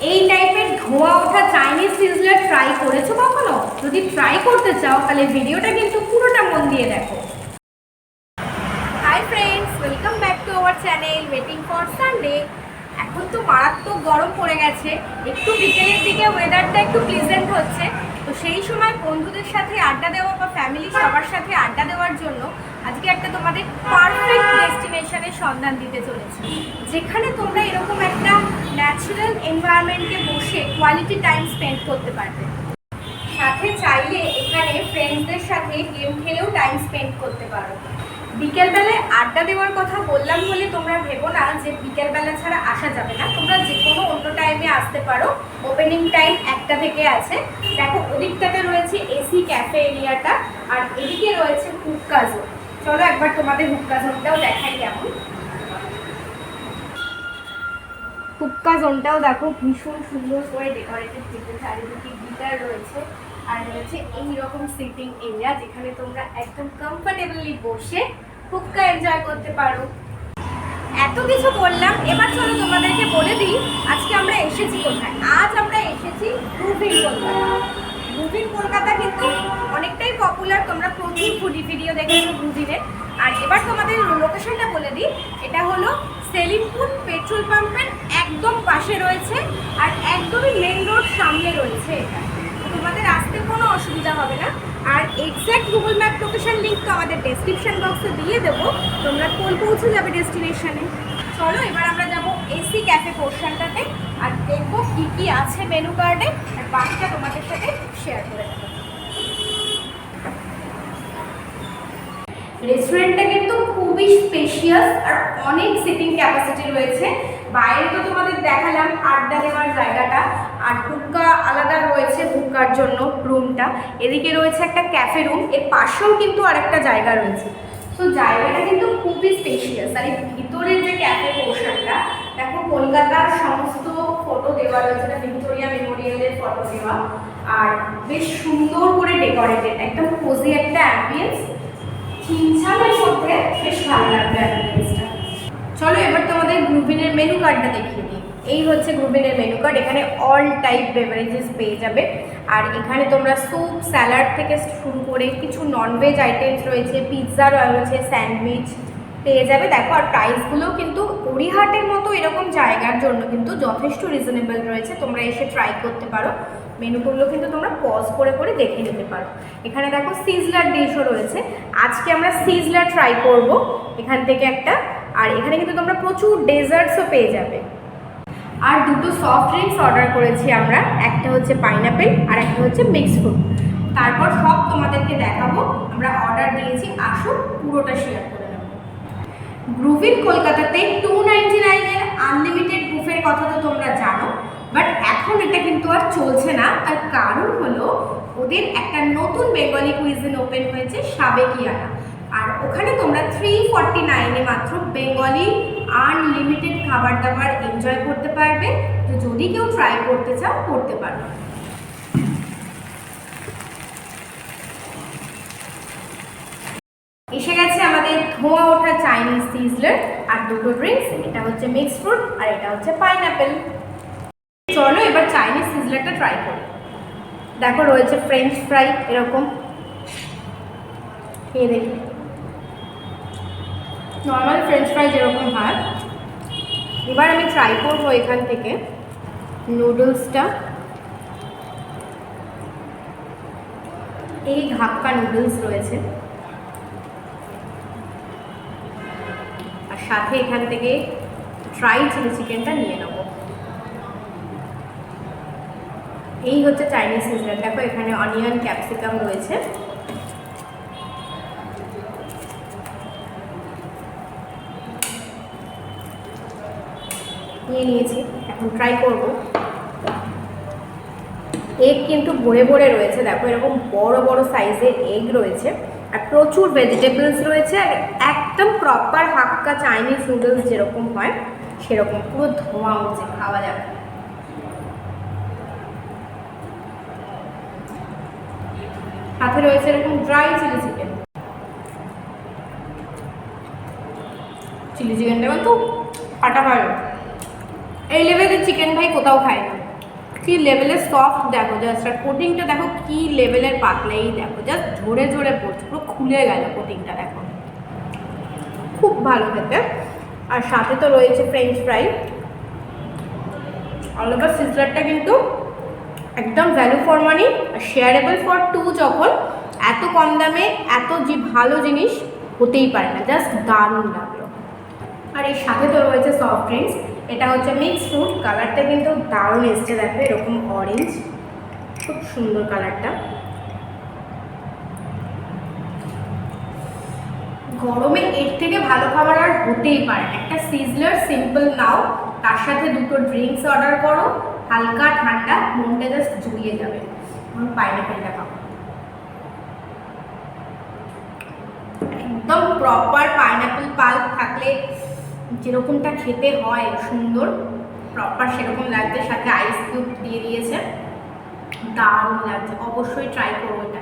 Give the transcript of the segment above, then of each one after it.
এই টাইপের ধোঁয়া ওঠা চাইনিজ সিজলার ট্রাই করেছো কখনো? যদি ট্রাই করতে চাও তাহলে ভিডিওটা কিন্তু পুরোটা মন দিয়ে দেখো। Hi friends, welcome back to our channel waiting for Sunday. এখন তো মারাত্মক গরম পড়ে গেছে, একটু বিকেলের দিকে ওয়েদারটা একটু প্লিজেন্ট হচ্ছে। তো সেই সময় বন্ধুদের সাথে আড্ডা দেওয়া বা ফ্যামিলি সবার সাথে আড্ডা দেওয়ার জন্য আজকে একটা তোমাদের পারফেক্ট ডেস্টিনেশনের সন্ধান দিতে চলেছি, যেখানে তোমরা এরকম একটা ন্যাচারাল এনভায়রনমেন্টে বসে কোয়ালিটি টাইম স্পেন্ড করতে পারবে। সাথে চাইলে এখানে ফ্রেন্ডসদের সাথে গেম খেলেও টাইম স্পেন্ড করতে পারো। বিকেলবেলায় আড্ডা দেওয়ার কথা বললাম বলে তোমরা ভেবো না যে বিকেলবেলা ছাড়া আসা যাবে না, তোমরা যে কোনো অন্য টাইমে আসতে পারো। ওপেনিং টাইম 1টা থেকে আছে। দেখো ওদিকটাতে রয়েছে এসি ক্যাফে এরিয়াটা, আর এদিকে রয়েছে হুক্কা জোন। চলো একবার তোমাদের হুক্কা জোনটাও দেখাই কেমন। হুক্কা জোনটাও দেখো ভীষণ সুন্দর করে ডেকোরেটেড হয়েছে, চারিদিকে গিটার রয়েছে আর রয়েছে এইরকম সিটিং এরিয়া, যেখানে তোমরা একদম কমফর্টেবলি বসে হুক্কা এনজয় করতে পারো। এত কিছু বললাম, এবার চলো তোমাদেরকে বলে দিই আজকে আমরা এসেছি কোথায়। আজ আমরা এসেছি গ্রুভিন কলকাতা। গ্রুভিন কলকাতা কিন্তু অনেকটাই পপুলার, তোমরা প্রচুর ফুডি ভিডিও দেখেছো গ্রুভিনের। আর এবার তোমাদের লোকেশনটা বলে দিই, এটা হলো সেলিমপুর পেট্রোল পাম্পের একদম পাশে রয়েছে, আর একদমই মেন রোড সামনে রয়েছে। এটা তোমাদের আসতে কোনো অসুবিধা হবে না। আর exact Google map location link তো আমাদের ডেসক্রিপশন বক্সে দিয়ে দেবো, তোমরা পৌঁছে যাবে ডেস্টিনেশনে। চলো এবার আমরা যাব এসি ক্যাফে পোর্শনটাতে আর দেখবো কী কী আছে মেনু কার্ডে, আর বাকিটা তোমাদের সাথে শেয়ার করে দেবো। রেস্টুরেন্টটা কিন্তু খুবই স্পেশিয়াস আর অনেক সিটিং ক্যাপাসিটি রয়েছে। বাইরে তো তোমাদের দেখালাম আড্ডা দেওয়ার জায়গাটা, আর হুক্কা আলাদা রয়েছে হুক্কার জন্য রুমটা। এদিকে রয়েছে একটা ক্যাফে রুম, এর পাশেও কিন্তু আরেকটা জায়গা রয়েছে। তো জায়গাটা কিন্তু খুবই স্পেশিয়াস। আর এই ভিতরের যে ক্যাফে পোর্শনটা দেখো, কলকাতার সমস্ত ফটো দেওয়া রয়েছে, ভিক্টোরিয়া মেমোরিয়ালের ফটো দেওয়া, আর বেশ সুন্দর করে ডেকোরেটেড, একদম কোজি একটা অ্যাম্বিয়েন্স। চিনচানের মধ্যে বেশ ভালো লাগবে অ্যাম্বিয়েন্সটা। চলো এবার তোমাদের গ্রুভিনের মেনু কার্ডটা দেখিয়ে দিই। এই হচ্ছে গ্রুভিনের মেনু কার্ড। এখানে অল টাইপ বেভারেজেস পেয়ে যাবে, আর এখানে তোমরা স্যুপ স্যালাড থেকে শুরু করে কিছু ননভেজ আইটেমস রয়েছে, পিৎজা রয়েছে, স্যান্ডউইচ পেয়ে যাবে। দেখো আর প্রাইসগুলোও কিন্তু গড়িয়াহাটের মতো এরকম জায়গার জন্য কিন্তু যথেষ্ট রিজনেবল রয়েছে, তোমরা এসে ট্রাই করতে পারো। মেনুগুলো কিন্তু তোমরা পজ করে করে দেখে নিতে পারো। এখানে দেখো সিজলার ডিশও রয়েছে, আজকে আমরা সিজলার ট্রাই করব এখান থেকে একটা। আর এখানে কিন্তু তোমরা প্রচুর ডেজার্টসও পেয়ে যাবে। আর দুটো সফট ড্রিঙ্কস অর্ডার করেছি আমরা, একটা হচ্ছে পাইনাপেল আর একটা হচ্ছে মিক্সড ফ্রুট। তারপর সব তোমাদেরকে দেখাবো আমরা অর্ডার দিয়েছি, আসুন পুরোটা শেয়ার করে নেব। গ্রুভিন কলকাতাতে 299-এর আনলিমিটেড বুফের কথা তো তোমরা জানো, বাট এখন এটা কিন্তু আর চলছে না। তার কারণ হলো ওদের একটা নতুন বেঙ্গলি কুইজিন ওপেন হয়েছে সাবেকিয়ানা, আর ওখানে তোমরা 349-এ মাত্র বেঙ্গলি আনলিমিটেড খাবার দাবার এনজয় করতে পারবে। তো যদি কেউ ট্রাই করতে চাও করতে পারো। এসে গেছে আমাদের ধোঁয়া ওঠা চাইনিজ সিজলার আর দুটো ড্রিঙ্কস, এটা হচ্ছে মিক্সড ফ্রুট আর এটা হচ্ছে পাইনাপেল। চলো এবার চাইনিজ সিজলারটা ট্রাই করি। দেখো রয়েছে ফ্রেঞ্চ ফ্রাই এরকম, খেয়ে দেখি। নর্মাল ফ্রেঞ্চ ফ্রাই যেরকম হয়। এবার আমি ট্রাই করবো এখান থেকে নুডলসটা। এই হাক্কা নুডলস রয়েছে, আর সাথে এখান থেকে ফ্রাই চিলি চিকেনটা নিয়ে নেব। এই হচ্ছে চাইনিজ সিজলার। দেখো এখানে অনিয়ন ক্যাপসিকাম রয়েছে। নিয়ে নিয়েছি, এখন ট্রাই করব। এগ কিন্তু ভরে ভরে রয়েছে, দেখো এরকম বড় বড় সাইজের এগ রয়েছে, আর প্রচুর ভেজিটেবলস রয়েছে, আর একদম প্রপার হাক্কা চাইনিজ নুডলস যেরকম হয় সেরকম পুরো ধোঁয়া উঠছে, খাওয়া যাবে। সাথে রয়েছে এরকম ড্রাই চিলি চিকেন। চিলি চিকেনটা কিন্তু ফাটাফাটি, এই লেভেলের চিকেন ভাই কোথাও খায় না। কি লেভেলের সফট দেখো, জাস্ট আর কোটিংটা দেখো কি লেভেলের পাতলা, এই দেখো জাস্ট ঝরে ঝরে পড়ছে, পুরো খুলে গেল কোটিংটা দেখো, খুব ভালো খেতে। আর সাথে তো রয়েছে ফ্রেঞ্চ ফ্রাই। অল ওভার সিজলারটা কিন্তু একদম value for money, shareable for two. যখন এত কম দামে এত ভালো জিনিস হতেই পারে না, জাস্ট দারুণ লাগলো। আর এর সাথে তো রয়েছে সফট ড্রিঙ্কস, এটা হচ্ছে মিক্স ফ্রুট, কালারটা কিন্তু দারুণ এসছে দেখো, এরকম অরেঞ্জ, খুব সুন্দর কালারটা। গরমে এর থেকে ভালো খাবার আর হতেই পারে না। একটা সিজলার সিম্পল নাও, তার সাথে দুটো ড্রিঙ্কস অর্ডার করো, হালকা ঠান্ডা, মনটা জাস্ট জুড়িয়ে যাবে। আমার পাইনাপেলটা খাবো, একদম প্রপার পাইনাপেল পাল্প থাকলে যেরকমটা খেতে হয় সুন্দর প্রপার সেরকম লাগছে, সাথে আইস কিউব দিয়ে দিয়েছে, দারুণ লাগছে, অবশ্যই ট্রাই করবো এটা।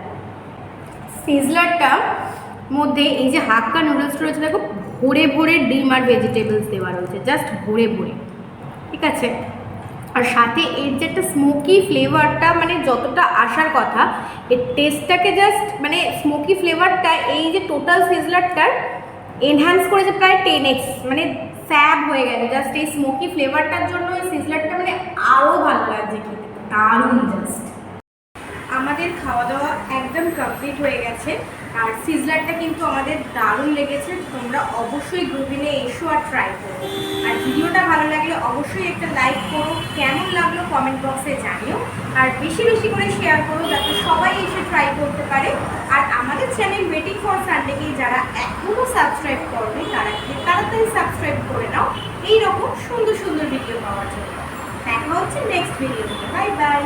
সিজলারটা মধ্যে এই যে হাক্কা নুডলস রয়েছে দেখো, ভরে ভরে ডিম আর ভেজিটেবলস দেওয়া রয়েছে, জাস্ট ভরে ভরে, ঠিক আছে। আর সাথে এর যে একটা স্মোকি ফ্লেভারটা, মানে যতটা আসার কথা, এর টেস্টটাকে জাস্ট মানে স্মোকি ফ্লেভারটা এই যে টোটাল সিজলারটার এনহ্যান্স করেছে প্রায় 10x, মানে ফ্যাব হয়ে গেছে জাস্ট এই স্মোকি ফ্লেভারটার জন্য। এই সিজলারটা মানে আরও ভালো লাগছে খেতে, দারুণ জাস্ট। আমাদের খাওয়া দাওয়া একদম কমপ্লিট হয়ে গেছে, আর সিজলারটা কিন্তু আমাদের দারুণ লেগেছে। তোমরা অবশ্যই গ্রুপিনে এসো আর ট্রাই করো। আর ভিডিওটা ভালো লাগলে অবশ্যই একটা লাইক করো, কেমন লাগলো কমেন্ট বক্সে জানিও, আর বেশি বেশি করে শেয়ার করো যাতে সবাই এসে ট্রাই করতে পারে। আর আমাদের চ্যানেল ওয়েটিং ফর সানডেকে যারা এখনও সাবস্ক্রাইব করবে তারা তাড়াতাড়ি সাবস্ক্রাইব করে নাও এইরকম সুন্দর সুন্দর ভিডিও পাওয়ার জন্য। দেখা হচ্ছে নেক্সট ভিডিওতে, বাই বাই।